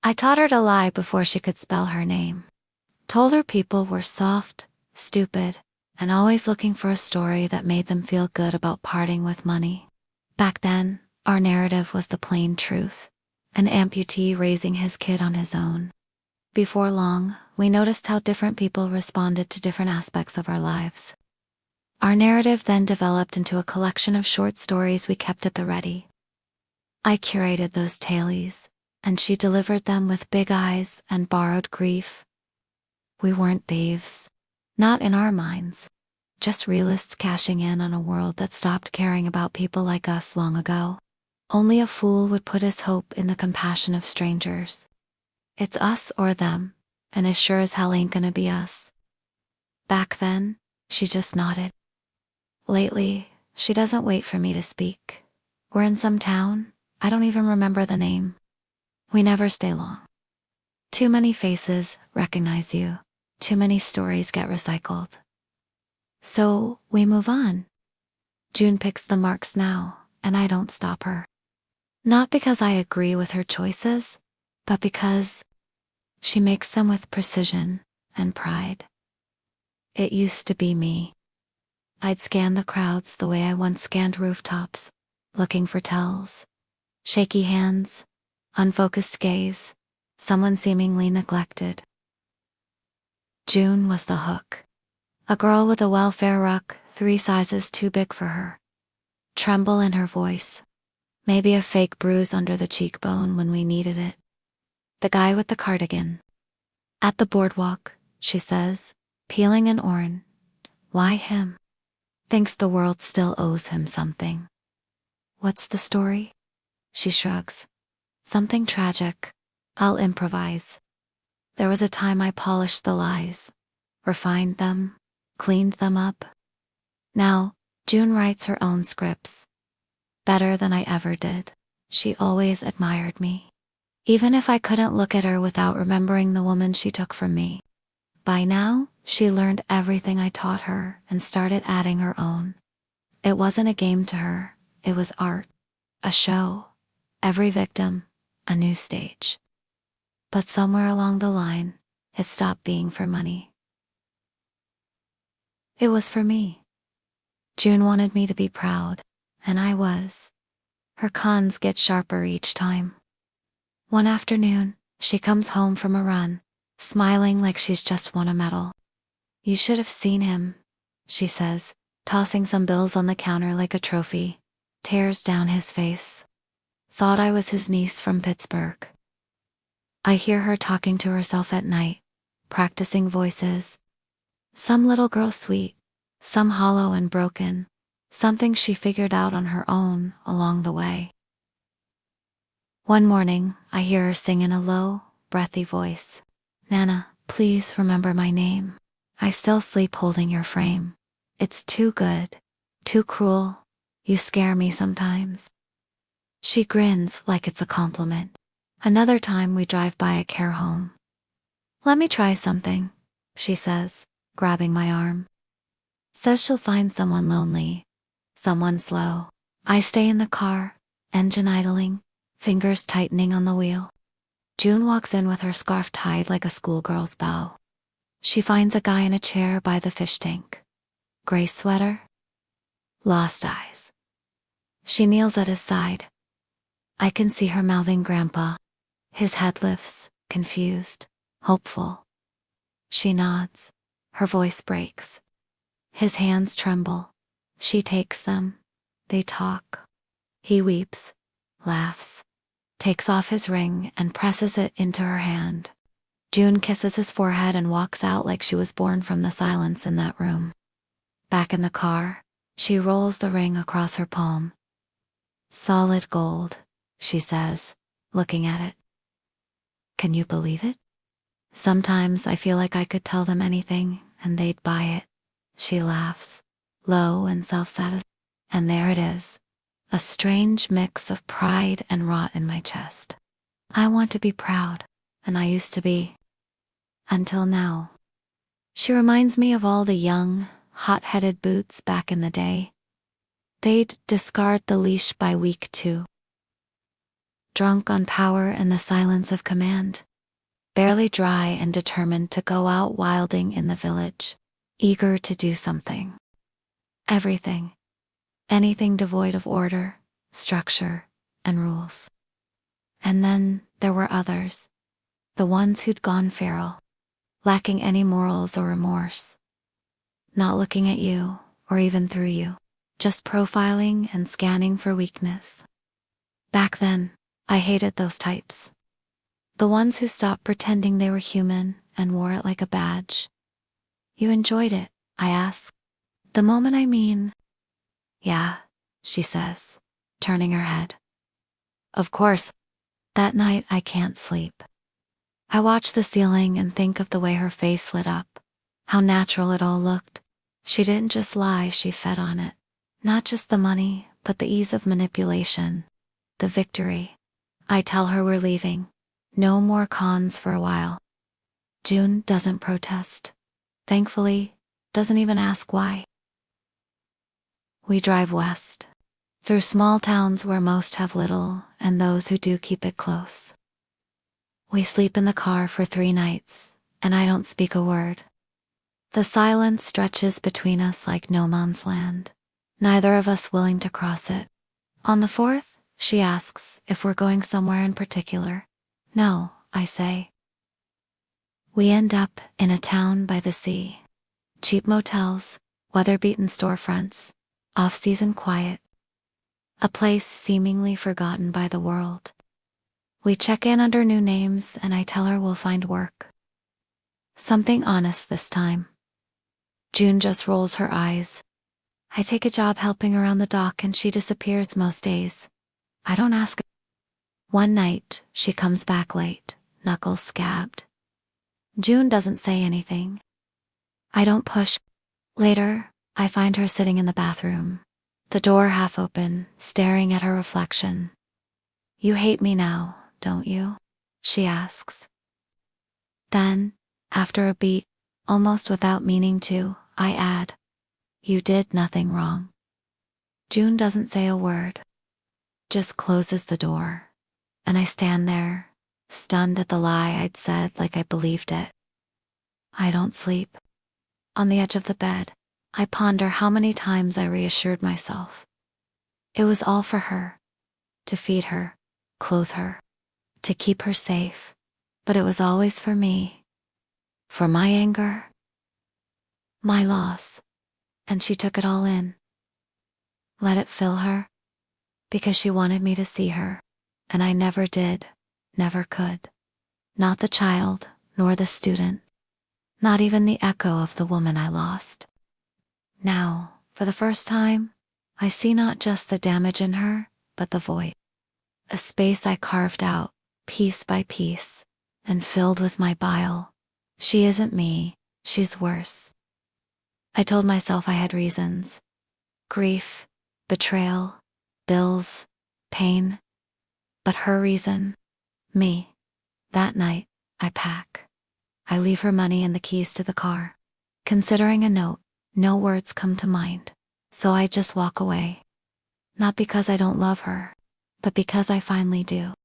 I taught her to lie before she could spell her name. Told her people were soft, stupid, and always looking for a story that made them feel good about parting with money. Back then, our narrative was the plain truth. An amputee raising his kid on his own. Before long, we noticed how different people responded to different aspects of our lives. Our narrative then developed into a collection of short stories we kept at the ready. I curated those tailies, and she delivered them with big eyes and borrowed grief. We weren't thieves. Not in our minds. Just realists cashing in on a world that stopped caring about people like us long ago. Only a fool would put his hope in the compassion of strangers. It's us or them, and as sure as hell ain't gonna be us. Back then, she just nodded. Lately, she doesn't wait for me to speak. We're in some town, I don't even remember the name. We never stay long. Too many faces recognize you. Too many stories get recycled. So, we move on. June picks the marks now, and I don't stop her. Not because I agree with her choices, but because she makes them with precision and pride. It used to be me. I'd scan the crowds the way I once scanned rooftops, looking for tells. Shaky hands, unfocused gaze, someone seemingly neglected. June was the hook. A girl with a welfare ruck 3 sizes too big for her. Tremble in her voice. Maybe a fake bruise under the cheekbone when we needed it. The guy with the cardigan. At the boardwalk, she says, peeling an orange. Why him? Thinks the world still owes him something. What's the story? She shrugs. Something tragic. I'll improvise. There was a time I polished the lies, refined them, cleaned them up. Now, June writes her own scripts. Better than I ever did. She always admired me. Even if I couldn't look at her without remembering the woman she took from me. By now, she learned everything I taught her and started adding her own. It wasn't a game to her, it was art. A show. Every victim, a new stage. But somewhere along the line, it stopped being for money. It was for me. June wanted me to be proud, and I was. Her cons get sharper each time. One afternoon, she comes home from a run, smiling like she's just won a medal. You should have seen him, she says, tossing some bills on the counter like a trophy. Tears down his face. Thought I was his niece from Pittsburgh. I hear her talking to herself at night, practicing voices. Some little girl sweet, some hollow and broken, something she figured out on her own along the way. One morning, I hear her sing in a low, breathy voice. Nana, please remember my name. I still sleep holding your frame. It's too good, too cruel. You scare me sometimes. She grins like it's a compliment. Another time we drive by a care home. Let me try something, she says, grabbing my arm. Says she'll find someone lonely, someone slow. I stay in the car, engine idling, fingers tightening on the wheel. June walks in with her scarf tied like a schoolgirl's bow. She finds a guy in a chair by the fish tank. Gray sweater, lost eyes. She kneels at his side. I can see her mouthing Grandpa. His head lifts, confused, hopeful. She nods. Her voice breaks. His hands tremble. She takes them. They talk. He weeps, laughs, takes off his ring and presses it into her hand. June kisses his forehead and walks out like she was born from the silence in that room. Back in the car, she rolls the ring across her palm. Solid gold, she says, looking at it. Can you believe it? Sometimes I feel like I could tell them anything and they'd buy it. She laughs, low and self-satisfied. And there it is, a strange mix of pride and rot in my chest. I want to be proud, and I used to be. Until now. She reminds me of all the young, hot-headed boots back in the day. They'd discard the leash by week 2. drunk on power and the silence of command, barely dry and determined to go out wilding in the village, eager to do something. Everything. Anything devoid of order, structure, and rules. And then there were others. The ones who'd gone feral, lacking any morals or remorse. Not looking at you, or even through you. Just profiling and scanning for weakness. Back then, I hated those types. The ones who stopped pretending they were human and wore it like a badge. You enjoyed it, I asked. The moment I mean. Yeah, she says, turning her head. Of course. That night I can't sleep. I watch the ceiling and think of the way her face lit up, how natural it all looked. She didn't just lie, she fed on it. Not just the money, but the ease of manipulation, the victory. I tell her we're leaving. No more cons for a while. June doesn't protest. Thankfully, doesn't even ask why. We drive west, through small towns where most have little and those who do keep it close. We sleep in the car for 3 nights, and I don't speak a word. The silence stretches between us like no man's land, neither of us willing to cross it. On the 4th, she asks if we're going somewhere in particular. No, I say. We end up in a town by the sea. Cheap motels, weather-beaten storefronts, off-season quiet. A place seemingly forgotten by the world. We check in under new names and I tell her we'll find work. Something honest this time. June just rolls her eyes. I take a job helping around the dock and she disappears most days. I don't ask. One night, she comes back late, knuckles scabbed. June doesn't say anything. I don't push. Later, I find her sitting in the bathroom, the door half open, staring at her reflection. You hate me now, don't you? She asks. Then, after a beat, almost without meaning to, I add, you did nothing wrong. June doesn't say a word, just closes the door, and I stand there, stunned at the lie I'd said like I believed it. I don't sleep. On the edge of the bed, I ponder how many times I reassured myself. It was all for her, to feed her, clothe her, to keep her safe, but it was always for me, for my anger, my loss, and she took it all in. Let it fill her, because she wanted me to see her, and I never did, never could. Not the child, nor the student, not even the echo of the woman I lost. Now, for the first time, I see not just the damage in her, but the void. A space I carved out, piece by piece, and filled with my bile. She isn't me, she's worse. I told myself I had reasons. Grief, betrayal, bills, pain. But her reason, me. That night, I pack. I leave her money and the keys to the car. Considering a note, no words come to mind, so I just walk away. Not because I don't love her, but because I finally do.